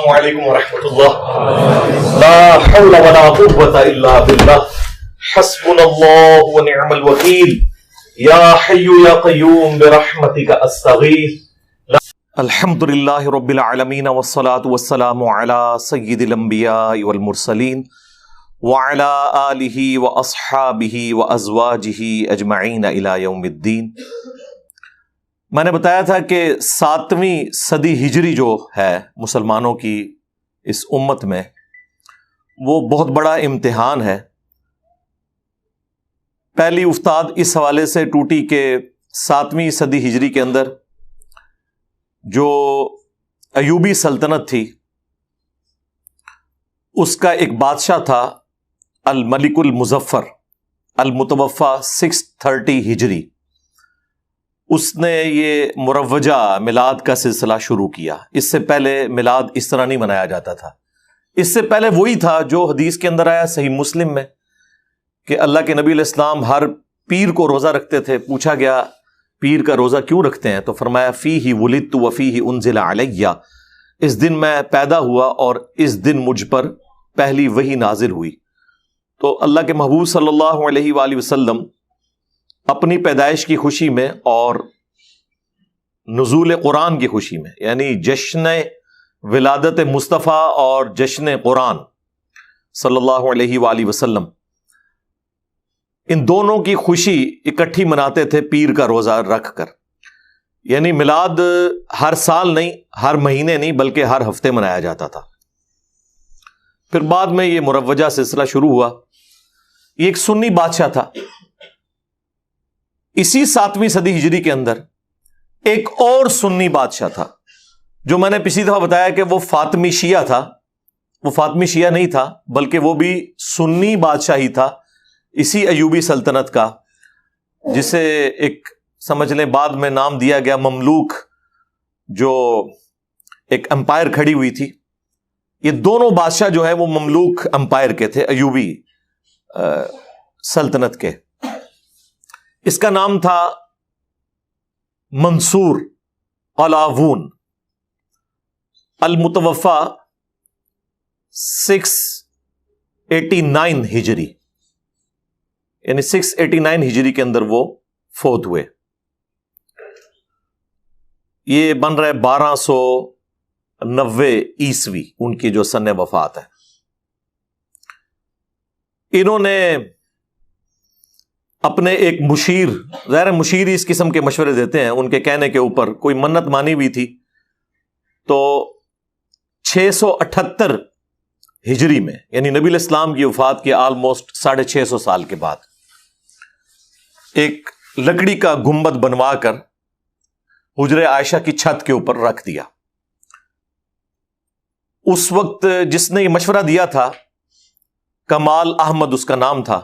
السلام علیکم ورحمۃ اللہ. لا حول ولا قوة الا باللہ. حسبنا اللہ ونعم الوکیل. یا حی یا قیوم برحمتک استغیث. الحمد للہ رب العالمین والصلاة والسلام علی سید الانبیاء والمرسلین وعلی آلہ واصحابہ وازواجہ اجمعین الی یوم الدین. میں نے بتایا تھا کہ 7ویں صدی ہجری جو ہے مسلمانوں کی اس امت میں، وہ بہت بڑا امتحان ہے. پہلی افتاد اس حوالے سے ٹوٹی کہ 7ویں صدی ہجری کے اندر جو ایوبی سلطنت تھی، اس کا ایک بادشاہ تھا الملک المظفر المتوفی 630 ہجری. اس نے یہ مروجہ میلاد کا سلسلہ شروع کیا. اس سے پہلے میلاد اس طرح نہیں منایا جاتا تھا. اس سے پہلے وہی تھا جو حدیث کے اندر آیا صحیح مسلم میں کہ اللہ کے نبی علیہ السلام ہر پیر کو روزہ رکھتے تھے. پوچھا گیا پیر کا روزہ کیوں رکھتے ہیں؟ تو فرمایا فیہ ولدت وفیہ انزل علیہ، اس دن میں پیدا ہوا اور اس دن مجھ پر پہلی وحی نازل ہوئی. تو اللہ کے محبوب صلی اللہ علیہ وآلہ وسلم اپنی پیدائش کی خوشی میں اور نزول قرآن کی خوشی میں، یعنی جشن ولادت مصطفیٰ اور جشن قرآن صلی اللہ علیہ وآلہ وسلم، ان دونوں کی خوشی اکٹھی مناتے تھے پیر کا روزہ رکھ کر. یعنی میلاد ہر سال نہیں، ہر مہینے نہیں، بلکہ ہر ہفتے منایا جاتا تھا. پھر بعد میں یہ مروجہ سلسلہ شروع ہوا. یہ ایک سنی بادشاہ تھا. اسی 7ویں صدی ہجری کے اندر ایک اور سنی بادشاہ تھا جو میں نے پچھلی دفعہ بتایا کہ وہ فاطمی شیعہ تھا. وہ فاطمی شیعہ نہیں تھا بلکہ وہ بھی سنی بادشاہ ہی تھا اسی ایوبی سلطنت کا، جسے ایک سمجھ لیں بعد میں نام دیا گیا مملوک، جو ایک امپائر کھڑی ہوئی تھی. یہ دونوں بادشاہ جو ہیں وہ مملوک امپائر کے تھے، ایوبی سلطنت کے. اس کا نام تھا منصور قلاوون المتوفی 689 ہجری، یعنی 689 ہجری کے اندر وہ فوت ہوئے. یہ بن رہا ہے 1290 عیسوی ان کی جو سن وفات ہے. انہوں نے اپنے ایک مشیر، ظاہر مشیر اس قسم کے مشورے دیتے ہیں، ان کے کہنے کے اوپر کوئی منت مانی ہوئی تھی. تو 678 ہجری میں، یعنی نبی علیہ السلام کی وفات کے آلموسٹ 650 سال کے بعد، ایک لکڑی کا گنبد بنوا کر حجرہ عائشہ کی چھت کے اوپر رکھ دیا. اس وقت جس نے یہ مشورہ دیا تھا کمال احمد اس کا نام تھا.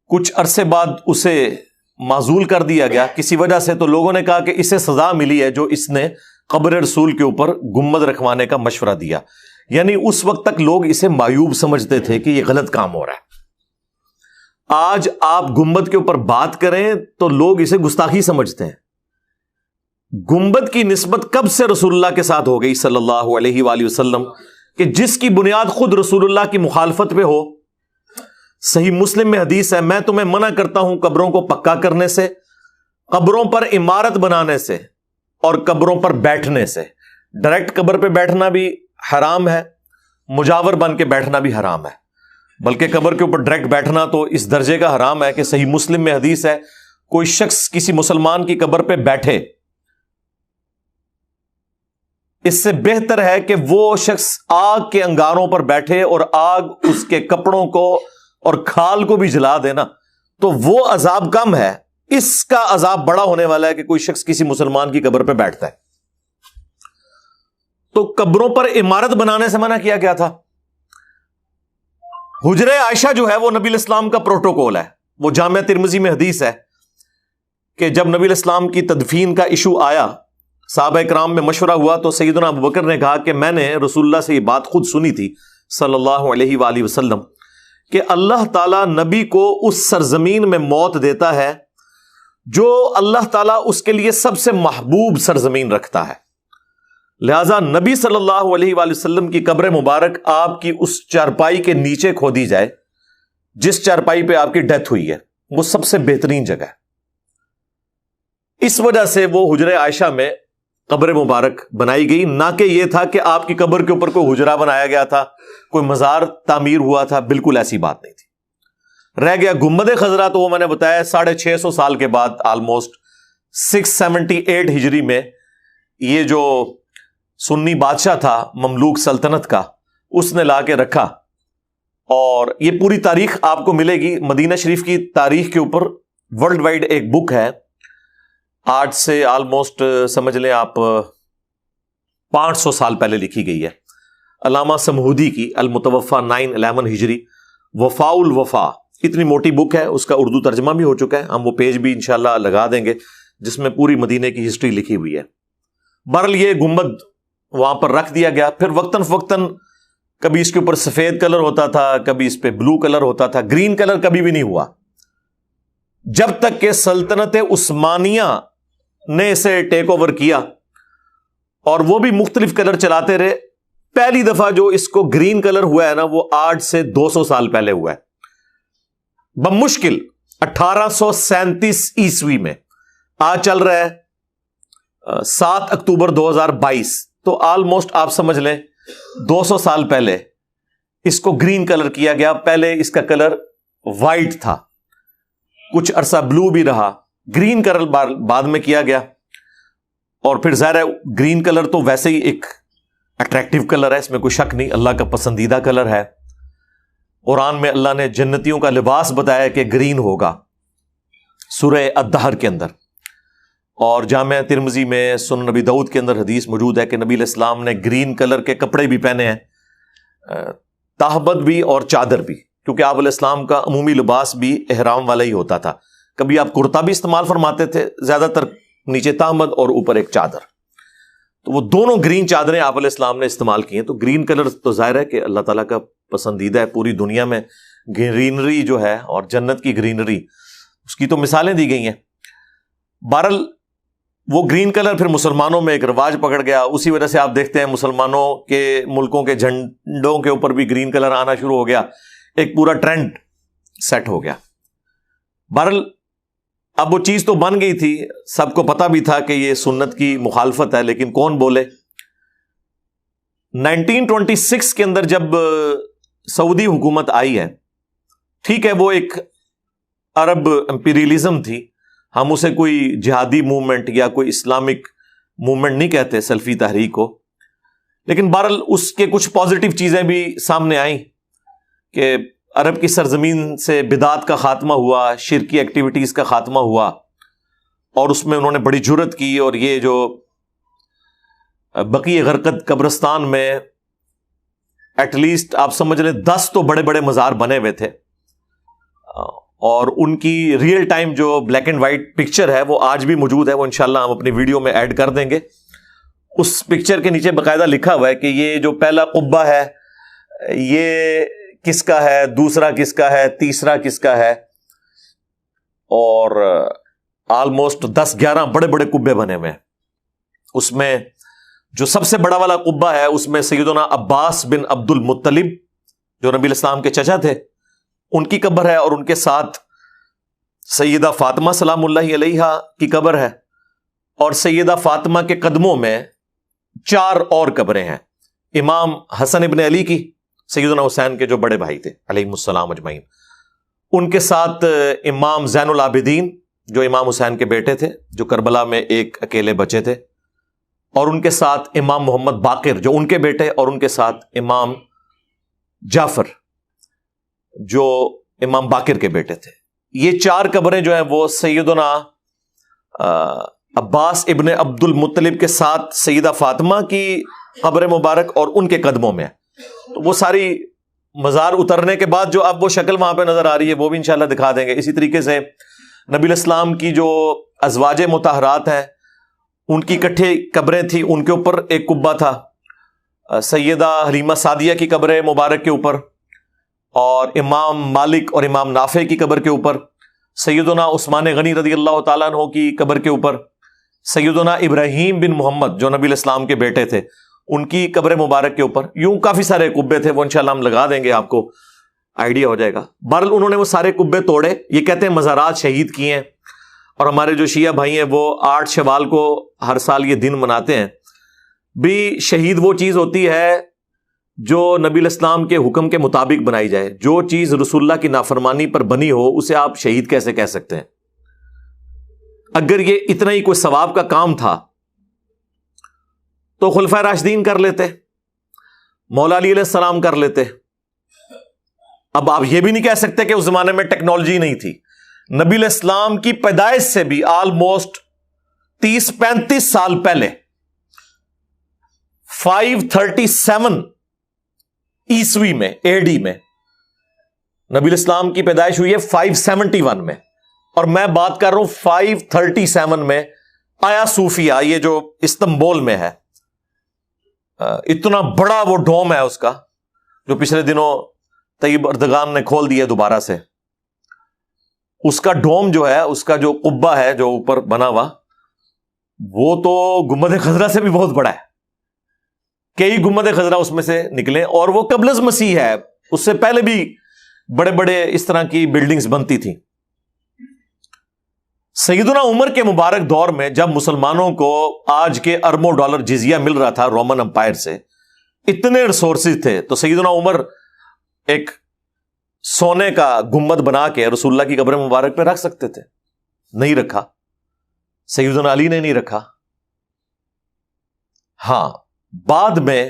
کچھ عرصے بعد اسے معزول کر دیا گیا کسی وجہ سے. تو لوگوں نے کہا کہ اسے سزا ملی ہے جو اس نے قبر رسول کے اوپر گنبد رکھوانے کا مشورہ دیا. یعنی اس وقت تک لوگ اسے معیوب سمجھتے تھے کہ یہ غلط کام ہو رہا ہے. آج آپ گنبد کے اوپر بات کریں تو لوگ اسے گستاخی سمجھتے ہیں. گنبد کی نسبت کب سے رسول اللہ کے ساتھ ہو گئی صلی اللہ علیہ وآلہ وسلم کہ جس کی بنیاد خود رسول اللہ کی مخالفت پہ ہو. صحیح مسلم میں حدیث ہے، میں تمہیں منع کرتا ہوں قبروں کو پکا کرنے سے، قبروں پر عمارت بنانے سے اور قبروں پر بیٹھنے سے. ڈائریکٹ قبر پہ بیٹھنا بھی حرام ہے، مجاور بن کے بیٹھنا بھی حرام ہے، بلکہ قبر کے اوپر ڈائریکٹ بیٹھنا تو اس درجے کا حرام ہے کہ صحیح مسلم میں حدیث ہے کوئی شخص کسی مسلمان کی قبر پہ بیٹھے، اس سے بہتر ہے کہ وہ شخص آگ کے انگاروں پر بیٹھے اور آگ اس کے کپڑوں کو اور کھال کو بھی جلا دینا، تو وہ عذاب کم ہے. اس کا عذاب بڑا ہونے والا ہے کہ کوئی شخص کسی مسلمان کی قبر پہ بیٹھتا ہے. تو قبروں پر عمارت بنانے سے منع کیا گیا تھا. حجرہ عائشہ جو ہے وہ نبی علیہ السلام کا پروٹوکول ہے. وہ جامع ترمذی میں حدیث ہے کہ جب نبی علیہ السلام کی تدفین کا ایشو آیا، صحابہ کرام میں مشورہ ہوا، تو سیدنا ابوبکر نے کہا کہ میں نے رسول اللہ سے یہ بات خود سنی تھی صلی اللہ علیہ وآلہ وسلم کہ اللہ تعالیٰ نبی کو اس سرزمین میں موت دیتا ہے جو اللہ تعالیٰ اس کے لیے سب سے محبوب سرزمین رکھتا ہے. لہذا نبی صلی اللہ علیہ وآلہ وسلم کی قبر مبارک آپ کی اس چارپائی کے نیچے کھودی جائے جس چارپائی پہ آپ کی ڈیتھ ہوئی ہے، وہ سب سے بہترین جگہ ہے۔ اس وجہ سے وہ حجرہ عائشہ میں قبر مبارک بنائی گئی، نہ کہ یہ تھا کہ آپ کی قبر کے اوپر کوئی حجرہ بنایا گیا تھا، کوئی مزار تعمیر ہوا تھا، بالکل ایسی بات نہیں تھی۔ رہ گیا گنبد خضرا، تو وہ میں نے بتایا 650 سال کے بعد، آلموسٹ 678 ہجری میں یہ جو سنی بادشاہ تھا مملوک سلطنت کا، اس نے لا کے رکھا، اور یہ پوری تاریخ آپ کو ملے گی مدینہ شریف کی تاریخ کے اوپر۔ ورلڈ وائڈ ایک بک ہے، آج سے آلموسٹ سمجھ لیں آپ 500 سال پہلے لکھی گئی ہے، علامہ سمہودی کی، المتوفا 911 ہجری، وفاء الوفا، اتنی موٹی بک ہے، اس کا اردو ترجمہ بھی ہو چکا ہے، ہم وہ پیج بھی انشاءاللہ لگا دیں گے جس میں پوری مدینے کی ہسٹری لکھی ہوئی ہے۔ بہرحال یہ گنبد وہاں پر رکھ دیا گیا، پھر وقتاً فوقتاً کبھی اس کے اوپر سفید کلر ہوتا تھا، کبھی اس پہ بلو کلر ہوتا تھا، گرین کلر کبھی بھی نہیں ہوا، جب تک کہ سلطنت عثمانیہ نے اسے ٹیک اوور کیا، اور وہ بھی مختلف کلر چلاتے رہے۔ پہلی دفعہ جو اس کو گرین کلر ہوا ہے نا، وہ آج سے 200 سال پہلے ہوا ہے، بمشکل 1837 عیسوی میں۔ آج چل رہا ہے 7 اکتوبر 2022، تو آلموسٹ آپ سمجھ لیں 200 سال پہلے اس کو گرین کلر کیا گیا۔ پہلے اس کا کلر وائٹ تھا، کچھ عرصہ بلو بھی رہا، گرین کلر بعد میں کیا گیا، اور پھر ظاہر ہے گرین کلر تو ویسے ہی ایک اٹریکٹیو کلر ہے، اس میں کوئی شک نہیں، اللہ کا پسندیدہ کلر ہے۔ قرآن میں اللہ نے جنتیوں کا لباس بتایا کہ گرین ہوگا، سورہ الدہر کے اندر، اور جامع ترمذی میں سنن نبی داؤد کے اندر حدیث موجود ہے کہ نبی علیہ السلام نے گرین کلر کے کپڑے بھی پہنے ہیں، تہبند بھی اور چادر بھی، کیونکہ آپ علیہ السلام کا عمومی لباس بھی احرام والا ہی ہوتا تھا۔ کبھی آپ کرتا بھی استعمال فرماتے تھے، زیادہ تر نیچے تہبند اور اوپر ایک چادر، تو وہ دونوں گرین چادریں آپ علیہ السلام نے استعمال کی ہیں۔ تو گرین کلر تو ظاہر ہے کہ اللہ تعالیٰ کا پسندیدہ ہے، پوری دنیا میں گرینری جو ہے اور جنت کی گرینری، اس کی تو مثالیں دی گئی ہیں۔ بہرحال وہ گرین کلر پھر مسلمانوں میں ایک رواج پکڑ گیا، اسی وجہ سے آپ دیکھتے ہیں مسلمانوں کے ملکوں کے جھنڈوں کے اوپر بھی گرین کلر آنا شروع ہو گیا، ایک پورا ٹرینڈ سیٹ ہو گیا۔ بہرحال اب وہ چیز تو بن گئی تھی، سب کو پتا بھی تھا کہ یہ سنت کی مخالفت ہے، لیکن کون بولے۔ 1926 کے اندر جب سعودی حکومت آئی ہے، ٹھیک ہے وہ ایک عرب امپیریلزم تھی، ہم اسے کوئی جہادی موومنٹ یا کوئی اسلامک موومنٹ نہیں کہتے سلفی تحریک کو، لیکن بہرحال اس کے کچھ پازیٹیو چیزیں بھی سامنے آئیں کہ عرب کی سرزمین سے بدعات کا خاتمہ ہوا، شرکی ایکٹیویٹیز کا خاتمہ ہوا، اور اس میں انہوں نے بڑی جرت کی، اور یہ جو بقیع غرقد قبرستان میں ایٹ لیسٹ آپ سمجھ لیں 10 تو بڑے بڑے مزار بنے ہوئے تھے، اور ان کی ریئل ٹائم جو بلیک اینڈ وائٹ پکچر ہے وہ آج بھی موجود ہے، وہ انشاءاللہ ہم اپنی ویڈیو میں ایڈ کر دیں گے۔ اس پکچر کے نیچے باقاعدہ لکھا ہوا ہے کہ یہ جو پہلا قبہ ہے یہ کس کا ہے، دوسرا کس کا ہے، تیسرا کس کا ہے، اور آلموسٹ 10-11 بڑے بڑے قبے بنے ہوئے ہیں۔ اس میں جو سب سے بڑا والا قبہ ہے اس میں سیدنا عباس بن عبد المطلب جو نبی علیہ السلام کے چچا تھے ان کی قبر ہے، اور ان کے ساتھ سیدہ فاطمہ سلام اللہ علیہا کی قبر ہے، اور سیدہ فاطمہ کے قدموں میں 4 اور قبریں ہیں، امام حسن ابن علی کی، سیدنا حسین کے جو بڑے بھائی تھے علیہم السلام اجمعین، ان کے ساتھ امام زین العابدین جو امام حسین کے بیٹے تھے، جو کربلا میں ایک اکیلے بچے تھے، اور ان کے ساتھ امام محمد باقر جو ان کے بیٹے، اور ان کے ساتھ امام جعفر جو امام باقر کے بیٹے تھے۔ یہ 4 قبریں جو ہیں وہ سیدنا عباس ابن عبد المطلب کے ساتھ سیدہ فاطمہ کی قبر مبارک اور ان کے قدموں میں، تو وہ ساری مزار اترنے کے بعد جو اب وہ شکل وہاں پہ نظر آ رہی ہے وہ بھی انشاءاللہ دکھا دیں گے۔ اسی طریقے سے نبی علیہ السلام کی جو ازواج مطہرات ہیں ان کی اکٹھے قبریں تھیں، ان کے اوپر ایک قبہ تھا، سیدہ حلیمہ سعدیہ کی قبر مبارک کے اوپر، اور امام مالک اور امام نافع کی قبر کے اوپر، سیدنا عثمان غنی رضی اللہ تعالیٰ عنہ کی قبر کے اوپر، سیدنا ابراہیم بن محمد جو نبی الاسلام کے بیٹے تھے، ان کی قبر مبارک کے اوپر یوں کافی سارے قبے تھے، وہ انشاءاللہ ہم لگا دیں گے، آپ کو آئیڈیا ہو جائے گا۔ بہرحال انہوں نے وہ سارے قبے توڑے، یہ کہتے ہیں مزارات شہید کیے ہیں، اور ہمارے جو شیعہ بھائی ہیں وہ 8 شوال کو ہر سال یہ دن مناتے ہیں۔ بھی شہید وہ چیز ہوتی ہے جو نبی الاسلام کے حکم کے مطابق بنائی جائے، جو چیز رسول اللہ کی نافرمانی پر بنی ہو اسے آپ شہید کیسے کہہ سکتے ہیں؟ اگر یہ اتنا ہی کوئی ثواب کا کام تھا تو خلفائے راشدین کر لیتے، مولا علی علیہ السلام کر لیتے۔ اب آپ یہ بھی نہیں کہہ سکتے کہ اس زمانے میں ٹیکنالوجی نہیں تھی۔ نبی علیہ السلام کی پیدائش سے بھی آلموسٹ 30-35 سال پہلے 537 عیسوی میں AD میں نبی الاسلام کی پیدائش ہوئی ہے 571 میں، اور میں بات کر رہا ہوں 537 میں آیا صوفیہ، یہ جو استنبول میں ہے، اتنا بڑا وہ ڈوم ہے اس کا، جو پچھلے دنوں طیب اردگان نے کھول دیا دوبارہ سے۔ اس کا ڈوم جو ہے، اس کا جو قبہ ہے جو اوپر بنا ہوا، وہ تو گنبد خضرا سے بھی بہت بڑا ہے، کئی گنبد خضرا اس میں سے نکلے، اور وہ قبل از مسیح ہے، اس سے پہلے بھی بڑے بڑے اس طرح کی بلڈنگز بنتی تھیں۔ سیدنا عمر کے مبارک دور میں جب مسلمانوں کو آج کے اربوں ڈالر جزیہ مل رہا تھا رومن امپائر سے، اتنے ریسورسز تھے، تو سیدنا عمر ایک سونے کا گنبد بنا کے رسول اللہ کی قبر مبارک پہ رکھ سکتے تھے، نہیں رکھا۔ سیدنا علی نے نہیں رکھا۔ ہاں، بعد میں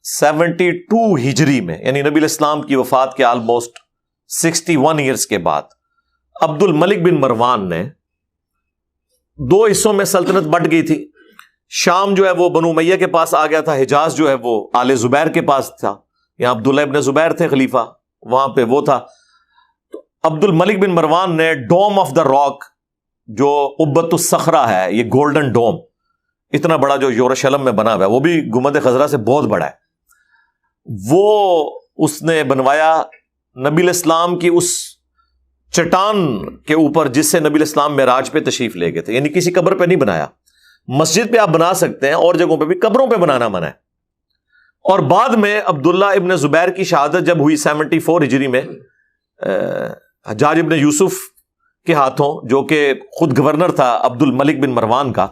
72 ہجری میں، یعنی نبی الاسلام کی وفات کے آلموسٹ 61 ایئرز کے بعد، عبد الملک بن مروان نے 2 حصوں میں سلطنت بٹ گئی تھی۔ شام جو ہے وہ بنو امیہ کے پاس آ گیا تھا، حجاز جو ہے وہ آل زبیر کے پاس تھا، یہاں عبداللہ ابن زبیر تھے خلیفہ، وہاں پہ وہ تھا۔ تو عبد الملک بن مروان نے ڈوم آف دا راک، جو قبۃ الصخرہ ہے، یہ گولڈن ڈوم اتنا بڑا جو یروشلم میں بنا ہوا ہے، وہ بھی گنبد خضرا سے بہت بڑا ہے، وہ اس نے بنوایا نبی الاسلام کی اس چٹان کے اوپر جس سے نبی الاسلام معراج پہ تشریف لے گئے تھے، یعنی کسی قبر پہ نہیں بنایا۔ مسجد پہ آپ بنا سکتے ہیں، اور جگہوں پہ بھی، قبروں پہ بنانا منع ہے۔ اور بعد میں عبداللہ ابن زبیر کی شہادت جب ہوئی 74 ہجری میں حجاج ابن یوسف کے ہاتھوں، جو کہ خود گورنر تھا عبد الملک بن مروان کا،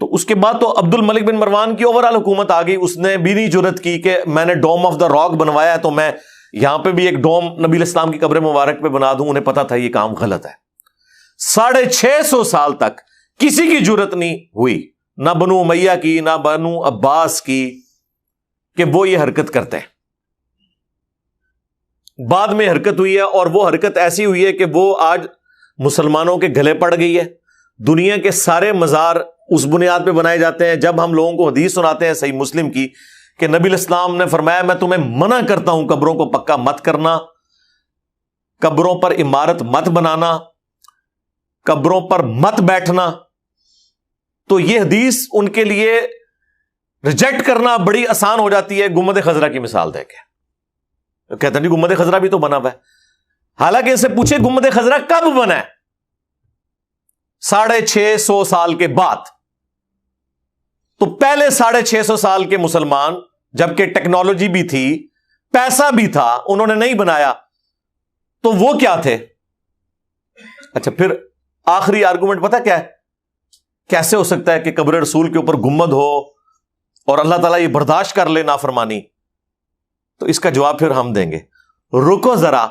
تو اس کے بعد تو عبد الملک بن مروان کی اوورال حکومت آ گئی۔ اس نے بھی نہیں جرت کی کہ میں نے ڈوم آف دا راک بنوایا ہے تو میں یہاں پہ بھی ایک ڈوم نبی الاسلام کی قبر مبارک پہ بنا دوں۔ انہیں پتا تھا یہ کام غلط ہے۔ 650 سال تک کسی کی جرت نہیں ہوئی، نہ بنو امیہ کی، نہ بنو عباس کی، کہ وہ یہ حرکت کرتے ہیں۔ بعد میں حرکت ہوئی ہے، اور وہ حرکت ایسی ہوئی ہے کہ وہ آج مسلمانوں کے گلے پڑ گئی ہے۔ دنیا کے سارے مزار اس بنیاد پہ بنائے جاتے ہیں۔ جب ہم لوگوں کو حدیث سناتے ہیں صحیح مسلم کی کہ نبی الاسلام نے فرمایا میں تمہیں منع کرتا ہوں قبروں کو پکا مت کرنا، قبروں پر عمارت مت بنانا، قبروں پر مت بیٹھنا، تو یہ حدیث ان کے لیے ریجیکٹ کرنا بڑی آسان ہو جاتی ہے گنبد خضرا کی مثال دے کے۔ کہتے ہیں گنبد خضرا بھی تو بنا ہوا ہے، حالانکہ ان سے پوچھے گنبد خضرا کب بنا ہے؟ 650 سال کے بعد۔ تو پہلے 650 سال کے مسلمان، جبکہ ٹیکنالوجی بھی تھی، پیسہ بھی تھا، انہوں نے نہیں بنایا، تو وہ کیا تھے؟ اچھا، پھر آخری آرگومنٹ پتہ کیا ہے؟ کیسے ہو سکتا ہے کہ قبر رسول کے اوپر گنبد ہو اور اللہ تعالیٰ یہ برداشت کر لے نافرمانی؟ تو اس کا جواب پھر ہم دیں گے، رکو ذرا،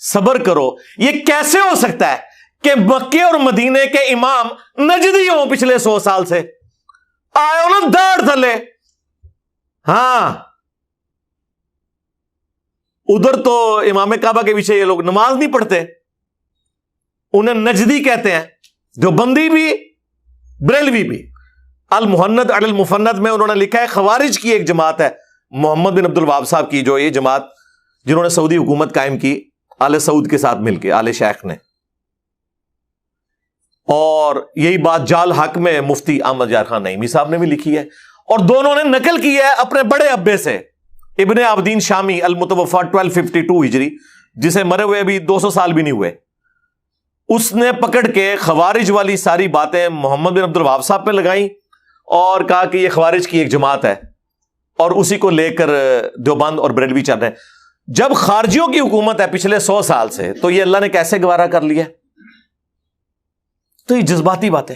صبر کرو۔ یہ کیسے ہو سکتا ہے کہ مکے اور مدینے کے امام نجدی ہوں پچھلے 100 سال سے؟ آئے ہو نا داڑھ تھلے۔ ہاں، ادھر تو امام کعبہ کے پیچھے یہ لوگ نماز نہیں پڑھتے، انہیں نجدی کہتے ہیں، جو بندی بھی بریلوی بھی۔ المحند علی المفند میں انہوں نے لکھا ہے خوارج کی ایک جماعت ہے، محمد بن عبد الوہاب صاحب کی، جو یہ جماعت جنہوں نے سعودی حکومت قائم کی آل سعود کے ساتھ مل کے، آل شیخ نے، اور یہی بات جال حق میں مفتی احمد یار خان نعیمی صاحب نے بھی لکھی ہے، اور دونوں نے نقل کی ہے اپنے بڑے ابے سے، ابن عابدین شامی المتوفا 1252 ہجری، جسے مرے ہوئے بھی 200 سال بھی نہیں ہوئے۔ اس نے پکڑ کے خوارج والی ساری باتیں محمد بن عبد الوہاب صاحب پہ لگائیں اور کہا کہ یہ خوارج کی ایک جماعت ہے اور اسی کو لے کر دیوبند اور بریلوی چل رہے ہیں۔ جب خارجیوں کی حکومت ہے پچھلے 100 سال سے، تو یہ اللہ نے کیسے گوارا کر لیا؟ تو یہ جذباتی باتیں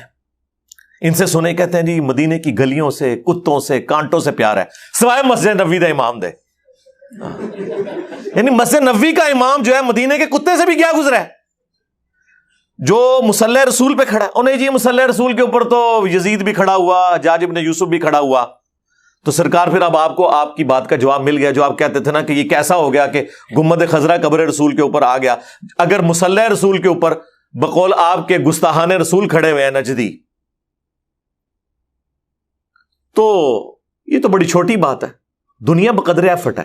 ان سے سنے، کہتے ہیں جی مدینے کی گلیوں سے، کتوں سے، کانٹوں سے پیار ہے، سوائے مسجد نبوی کا امام دے۔ یعنی مسجد نبوی کا امام جو ہے مدینے کے کتے سے بھی کیا گزرا ہے، جو مصلی رسول پہ کھڑا ہے۔ اور نہیں جی مصلی رسول کے اوپر تو یزید بھی کھڑا ہوا، حجاج ابن یوسف بھی کھڑا ہوا۔ تو سرکار پھر اب آپ کو آپ کی بات کا جواب مل گیا، جو آپ کہتے تھے نا کہ یہ کیسا ہو گیا کہ گنبد خضرا قبر رسول کے اوپر آ گیا، اگر مصلی رسول کے اوپر بقول آپ کے گستاحان رسول کھڑے ہوئے ہیں نجدی، تو یہ تو بڑی چھوٹی بات ہے، دنیا بقدر ایفٹ ہے۔